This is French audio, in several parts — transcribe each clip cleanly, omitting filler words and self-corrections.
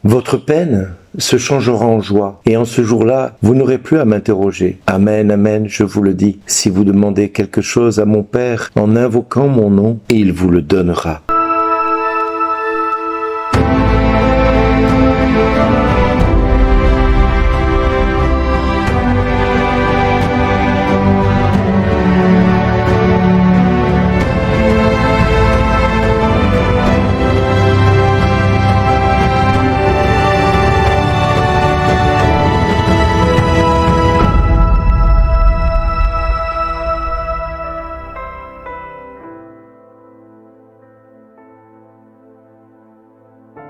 Votre peine se changera en joie, et en ce jour-là, vous n'aurez plus à m'interroger. Amen, amen, je vous le dis. Si vous demandez quelque chose à mon Père en invoquant mon nom, il vous le donnera.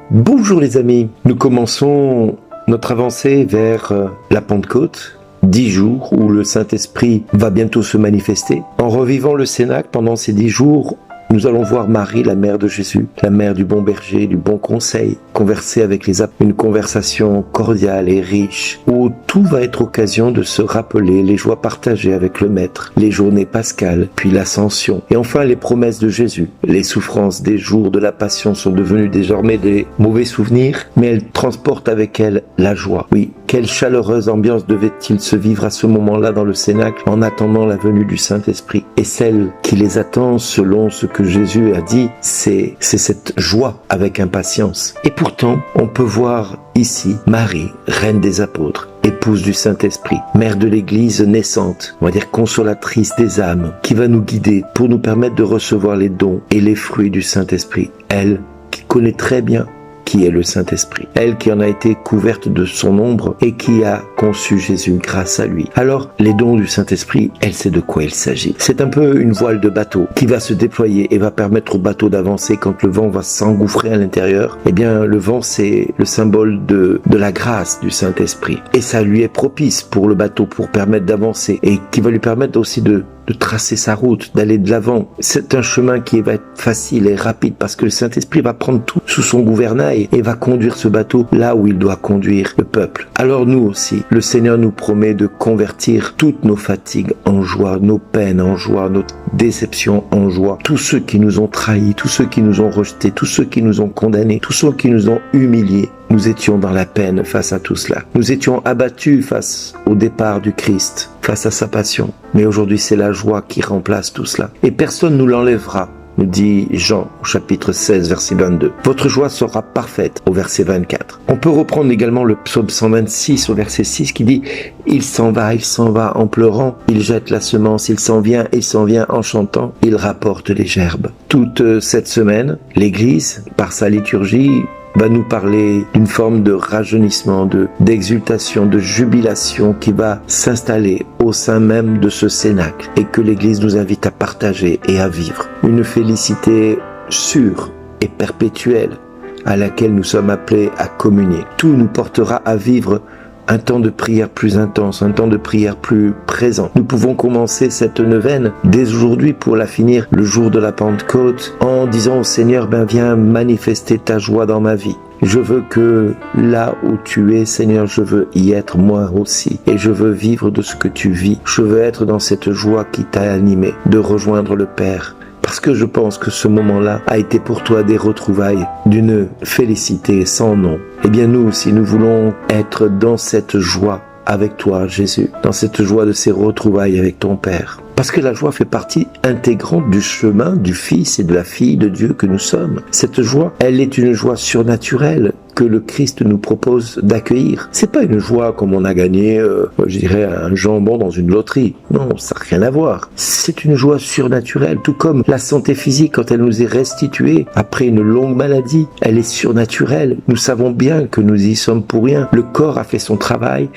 Bonjour les amis, nous commençons notre avancée vers la Pentecôte, 10 jours où le Saint-Esprit va bientôt se manifester. En revivant le Cénacle pendant ces 10 jours, nous allons voir Marie, la mère de Jésus, la mère du bon berger, du bon conseil, converser avec les apôtres, une conversation cordiale et riche, où tout va être occasion de se rappeler les joies partagées avec le Maître, les journées pascales, puis l'ascension, et enfin les promesses de Jésus. Les souffrances des jours de la Passion sont devenues désormais des mauvais souvenirs, mais elles transportent avec elles la joie. Oui, quelle chaleureuse ambiance devait-il se vivre à ce moment-là dans le Cénacle en attendant la venue du Saint-Esprit. Et celle qui les attend selon ce que Jésus a dit, c'est cette joie avec impatience. Et pourtant, on peut voir ici Marie, reine des apôtres, épouse du Saint-Esprit, mère de l'Église naissante, on va dire consolatrice des âmes, qui va nous guider pour nous permettre de recevoir les dons et les fruits du Saint-Esprit. Elle qui connaît très bien qui est le Saint-Esprit. Elle qui en a été couverte de son ombre et qui a conçu Jésus grâce à lui. Alors, les dons du Saint-Esprit, elle sait de quoi il s'agit. C'est un peu une voile de bateau qui va se déployer et va permettre au bateau d'avancer quand le vent va s'engouffrer à l'intérieur. Eh bien, le vent, c'est le symbole de la grâce du Saint-Esprit. Et ça lui est propice pour le bateau, pour permettre d'avancer et qui va lui permettre aussi de tracer sa route, d'aller de l'avant. C'est un chemin qui va être facile et rapide parce que le Saint-Esprit va prendre tout sous son gouvernail et va conduire ce bateau là où il doit conduire le peuple. Alors nous aussi, le Seigneur nous promet de convertir toutes nos fatigues en joie, nos peines en joie, nos déceptions en joie. Tous ceux qui nous ont trahis, tous ceux qui nous ont rejetés, tous ceux qui nous ont condamnés, tous ceux qui nous ont humiliés. Nous étions dans la peine face à tout cela. Nous étions abattus face au départ du Christ, face à sa passion. Mais aujourd'hui, c'est la joie qui remplace tout cela. Et personne ne nous l'enlèvera, nous dit Jean au chapitre 16, verset 22. Votre joie sera parfaite au verset 24. On peut reprendre également le psaume 126 au verset 6 qui dit « Il s'en va en pleurant, il jette la semence, il s'en vient en chantant, il rapporte les gerbes. » Toute cette semaine, l'Église, par sa liturgie, va nous parler d'une forme de rajeunissement, d'exultation, de jubilation qui va s'installer au sein même de ce Cénacle et que l'Église nous invite à partager et à vivre. Une félicité sûre et perpétuelle à laquelle nous sommes appelés à communier. Tout nous portera à vivre un temps de prière plus intense, un temps de prière plus présent. Nous pouvons commencer cette neuvaine dès aujourd'hui pour la finir le jour de la Pentecôte en disant au Seigneur, viens manifester ta joie dans ma vie. Je veux que là où tu es, Seigneur, je veux y être moi aussi. Et je veux vivre de ce que tu vis. Je veux être dans cette joie qui t'a animé, de rejoindre le Père. Parce que je pense que ce moment-là a été pour toi des retrouvailles d'une félicité sans nom. Eh bien nous aussi, nous voulons être dans cette joie avec toi, Jésus, dans cette joie de ces retrouvailles avec ton Père. Parce que la joie fait partie intégrante du chemin du Fils et de la Fille de Dieu que nous sommes. Cette joie, elle est une joie surnaturelle que le Christ nous propose d'accueillir. C'est pas une joie comme on a gagné, un jambon dans une loterie. Non, ça n'a rien à voir. C'est une joie surnaturelle, tout comme la santé physique quand elle nous est restituée après une longue maladie. Elle est surnaturelle. Nous savons bien que nous y sommes pour rien. Le corps a fait son travail,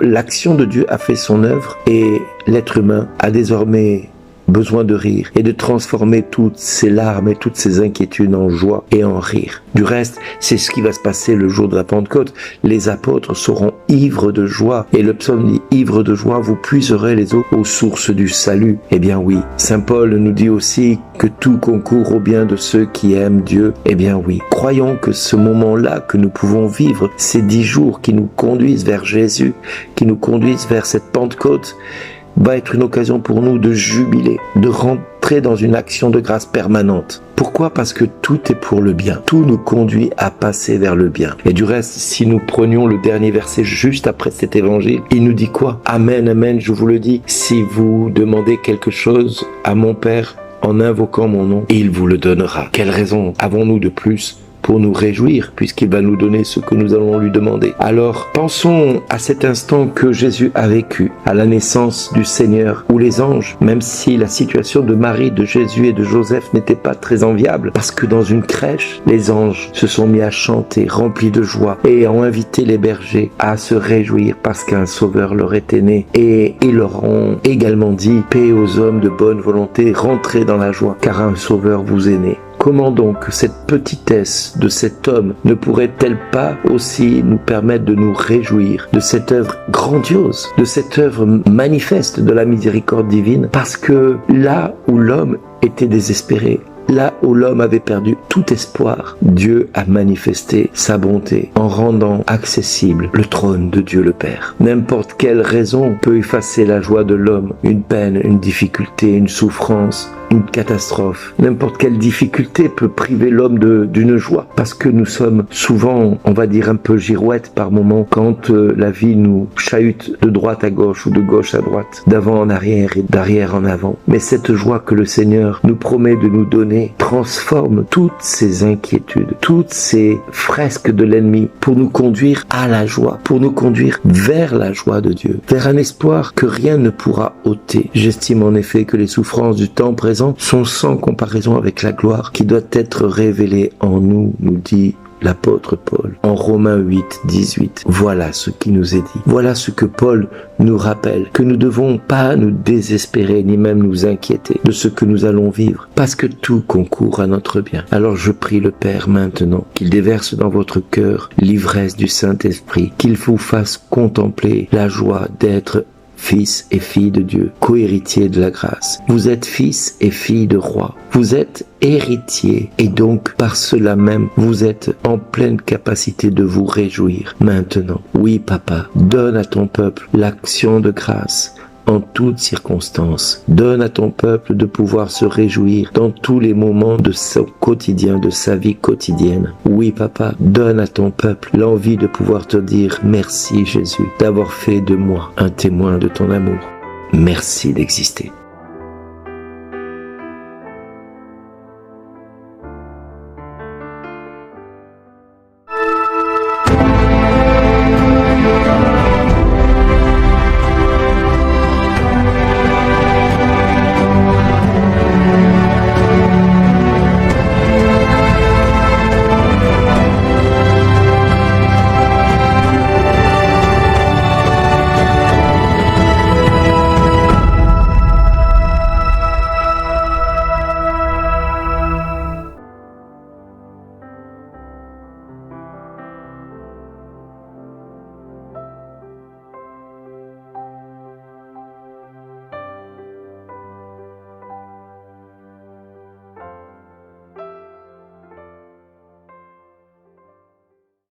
l'action de Dieu a fait son œuvre et l'être humain a désormais besoin de rire et de transformer toutes ces larmes et toutes ces inquiétudes en joie et en rire. Du reste, c'est ce qui va se passer le jour de la Pentecôte. Les apôtres seront ivres de joie et le psaume dit « Ivres de joie, vous puiserez les eaux aux sources du salut ». Eh bien oui, Saint Paul nous dit aussi que tout concourt au bien de ceux qui aiment Dieu. Eh bien oui, croyons que ce moment-là que nous pouvons vivre, ces 10 jours qui nous conduisent vers Jésus, qui nous conduisent vers cette Pentecôte, va être une occasion pour nous de jubiler, de rentrer dans une action de grâce permanente. Pourquoi? Parce que tout est pour le bien. Tout nous conduit à passer vers le bien. Et du reste, si nous prenions le dernier verset juste après cet évangile, il nous dit quoi? Amen, amen, je vous le dis, si vous demandez quelque chose à mon Père en invoquant mon nom, il vous le donnera. Quelle raison avons-nous de plus pour nous réjouir, puisqu'il va nous donner ce que nous allons lui demander? Alors, pensons à cet instant que Jésus a vécu, à la naissance du Seigneur, où les anges, même si la situation de Marie, de Jésus et de Joseph n'était pas très enviable, parce que dans une crèche, les anges se sont mis à chanter, remplis de joie, et ont invité les bergers à se réjouir parce qu'un sauveur leur était né. Et ils leur ont également dit, paix aux hommes de bonne volonté, rentrez dans la joie, car un sauveur vous est né. Comment donc cette petitesse de cet homme ne pourrait-elle pas aussi nous permettre de nous réjouir de cette œuvre grandiose, de cette œuvre manifeste de la miséricorde divine? Parce que là où l'homme était désespéré, là où l'homme avait perdu tout espoir, Dieu a manifesté sa bonté en rendant accessible le trône de Dieu le Père. N'importe quelle raison peut effacer la joie de l'homme, une peine, une difficulté, une souffrance, une catastrophe. N'importe quelle difficulté peut priver l'homme d'une joie, parce que nous sommes souvent, on va dire, un peu girouettes par moment quand la vie nous chahute de droite à gauche ou de gauche à droite, d'avant en arrière et d'arrière en avant. Mais cette joie que le Seigneur nous promet de nous donner transforme toutes ces inquiétudes, toutes ces fresques de l'ennemi pour nous conduire à la joie, pour nous conduire vers la joie de Dieu, vers un espoir que rien ne pourra ôter. J'estime en effet que les souffrances du temps présent sont sans comparaison avec la gloire qui doit être révélée en nous, nous dit l'apôtre Paul en Romains 8, 18. Voilà ce qui nous est dit. Voilà ce que Paul nous rappelle, que nous ne devons pas nous désespérer ni même nous inquiéter de ce que nous allons vivre, parce que tout concourt à notre bien. Alors je prie le Père maintenant qu'il déverse dans votre cœur l'ivresse du Saint-Esprit, qu'il vous fasse contempler la joie d'être fils et filles de Dieu, co-héritiers de la grâce. Vous êtes fils et filles de roi. Vous êtes héritiers et donc par cela même, vous êtes en pleine capacité de vous réjouir maintenant. Oui, Papa, donne à ton peuple l'action de grâce en toutes circonstances. Donne à ton peuple de pouvoir se réjouir dans tous les moments de son quotidien, de sa vie quotidienne. Oui, Papa, donne à ton peuple l'envie de pouvoir te dire merci Jésus, d'avoir fait de moi un témoin de ton amour. Merci d'exister.